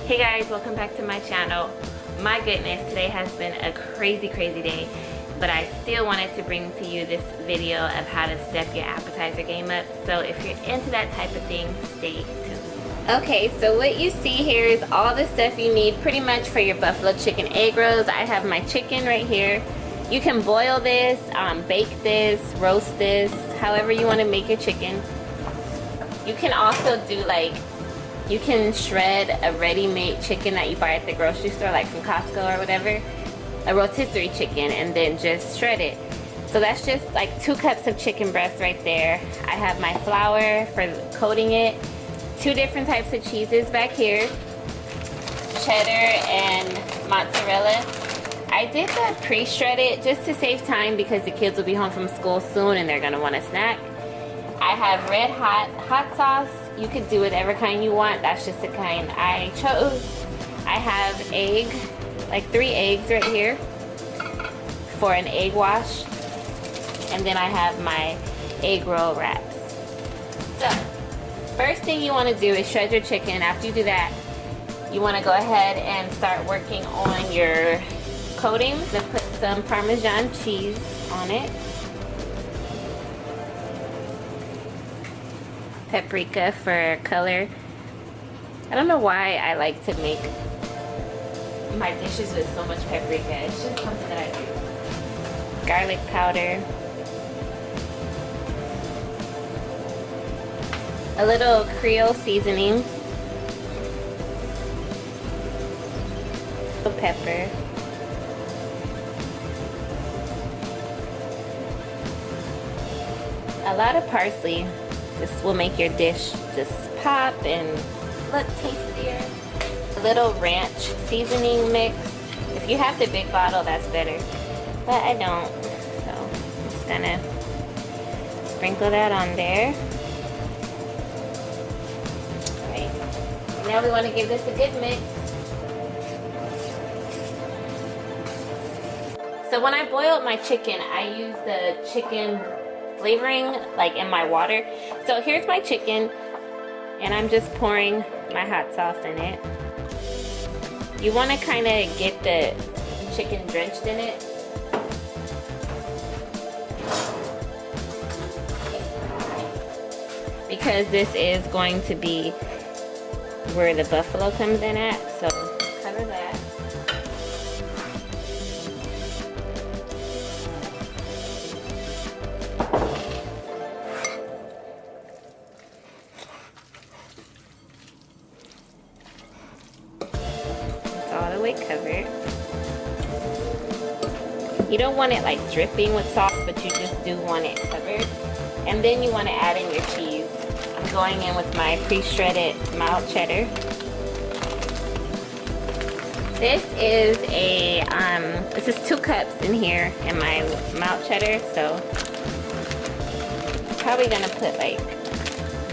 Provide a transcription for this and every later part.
Hey guys, welcome back to my channel. My goodness, today has been a crazy day, but I still wanted to bring to you this video of how to step your appetizer game up. So if you're into that type of thing, stay tuned. Okay, so what you see here is all the stuff you need pretty much for your buffalo chicken egg rolls. I have my chicken right here. You can boil this, bake this, roast this, however you want to make your chicken. You can also do you can shred a ready-made chicken that you buy at the grocery store, like from Costco or whatever, a rotisserie chicken, and then just shred it. So that's just like 2 cups of chicken breast right there. I have my flour for coating it, 2 different types of cheeses back here, cheddar and mozzarella. I did the pre-shred it just to save time because the kids will be home from school soon and they're gonna want a snack. I have red hot sauce. You could do whatever kind you want. That's just the kind I chose. I have egg, like 3 eggs right here for an egg wash. And then I have my egg roll wraps. So, first thing you want to do is shred your chicken. After you do that, you want to go ahead and start working on your coating. Then put some Parmesan cheese on it. Paprika for color. I don't know why I like to make my dishes with so much paprika. It's just something that I do. Garlic powder. A little Creole seasoning. Pepper. A lot of parsley. This will make your dish just pop and look tastier. A little ranch seasoning mix. If you have the big bottle, that's better. But I don't. So I'm just gonna sprinkle that on there. Alright. Now we want to give this a good mix. So when I boiled my chicken, I used the chicken flavoring like in my water. So here's my chicken and I'm just pouring my hot sauce in it. You want to kind of get the chicken drenched in it. Because this is going to be where the buffalo comes in at. So cover that. All the way covered. You don't want it like dripping with sauce, but you just do want it covered. And then you want to add in your cheese. I'm going in with my pre-shredded mild cheddar. This is this is 2 cups in here in my mild cheddar, so I'm probably gonna put like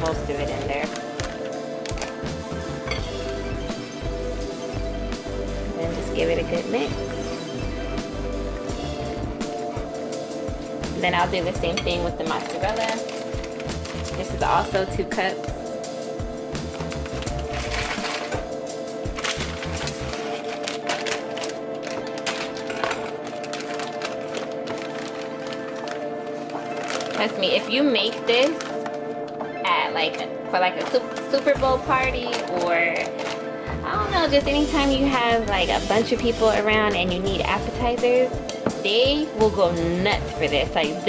most of it in there. Give it a good mix. Then I'll do the same thing with the mozzarella. This is also 2 cups. Trust me, if you make this at for a Super Bowl party, or I don't know, just anytime you have like a bunch of people around and you need appetizers, they will go nuts for this. Like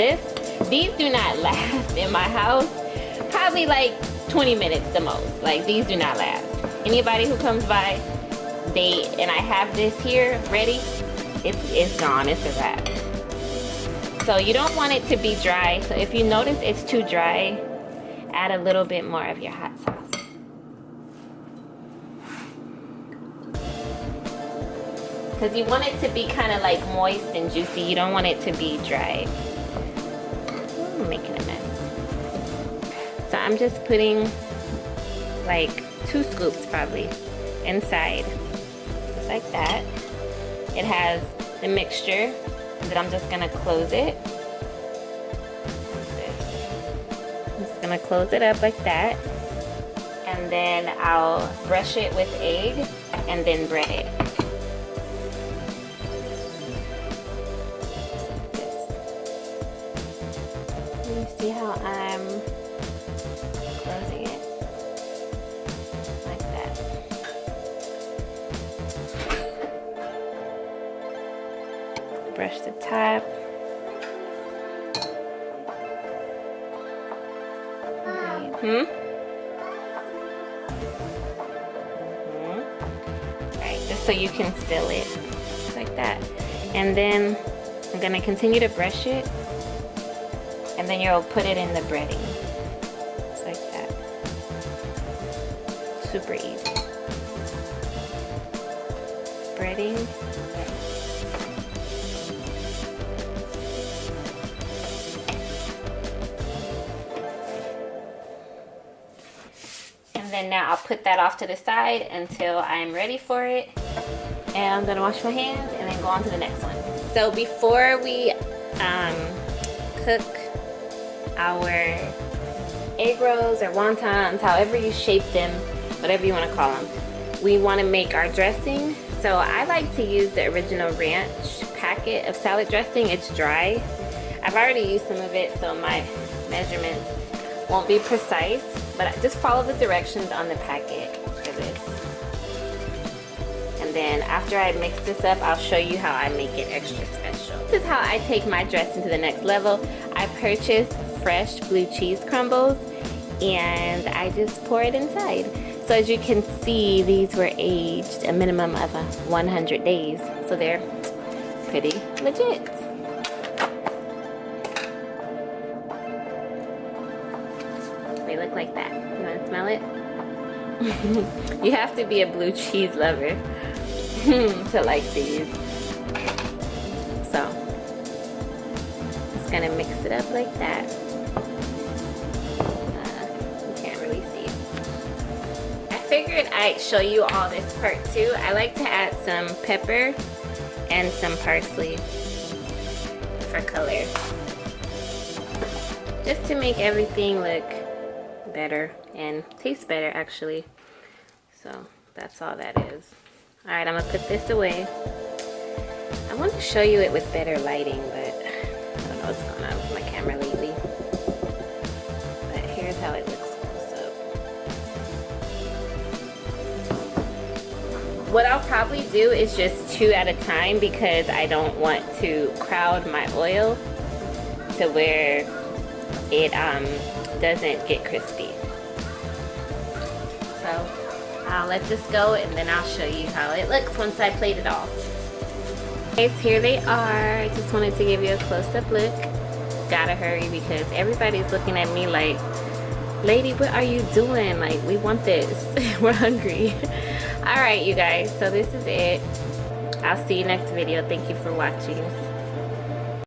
these do not last in my house. Probably like 20 minutes the most. Like these do not last. Anybody who comes by, and I have this here ready, it's gone, it's a wrap. So you don't want it to be dry. So if you notice it's too dry, add a little bit more of your hot sauce. Because you want it to be kind of like moist and juicy. You don't want it to be dry. I'm making a mess. So I'm just putting like 2 scoops probably inside. Just like that. It has the mixture. And then I'm just going to close it. I'm just going to close it up like that. And and then I'll brush it with egg and then bread it. You see how I'm closing it? Like that. Brush the top. Alright, just so you can seal it. Just like that. And then I'm gonna continue to brush it. And then you'll put it in the breading. Just like that. Super easy. Breading. And then now I'll put that off to the side until I'm ready for it. And I'm gonna wash my hands and then go on to the next one. So before we cook our egg rolls or wontons, however you shape them, whatever you want to call them, we want to make our dressing. So I like to use the original ranch packet of salad dressing. It's dry. I've already used some of it, so my measurements won't be precise, but just follow the directions on the packet for this. And then after I mix this up, I'll show you how I make it extra special. This is how I take my dressing to the next level. I purchased fresh blue cheese crumbles and I just pour it inside. So as you can see, these were aged a minimum of 100 days. So they're pretty legit. They look like that. You want to smell it? You have to be a blue cheese lover to like these. So, just gonna mix it up like that. You can't really see. I figured I'd show you all this part too. I like to add some pepper and some parsley for color, just to make everything look better and taste better actually. So that's all that is. Alright, I'm gonna put this away. I want to show you it with better lighting, but I don't know what's going on with my camera lately. But here's how it looks close up. What I'll probably do is just 2 at a time because I don't want to crowd my oil to where it doesn't get crispy. So I'll let this go and then I'll show you how it looks once I plate it off. Okay, so here they are. I just wanted to give you a close-up look. Gotta hurry because everybody's looking at me like, lady, what are you doing? Like, we want this. We're hungry. Alright, you guys, so this is it. I'll see you next video. Thank you for watching.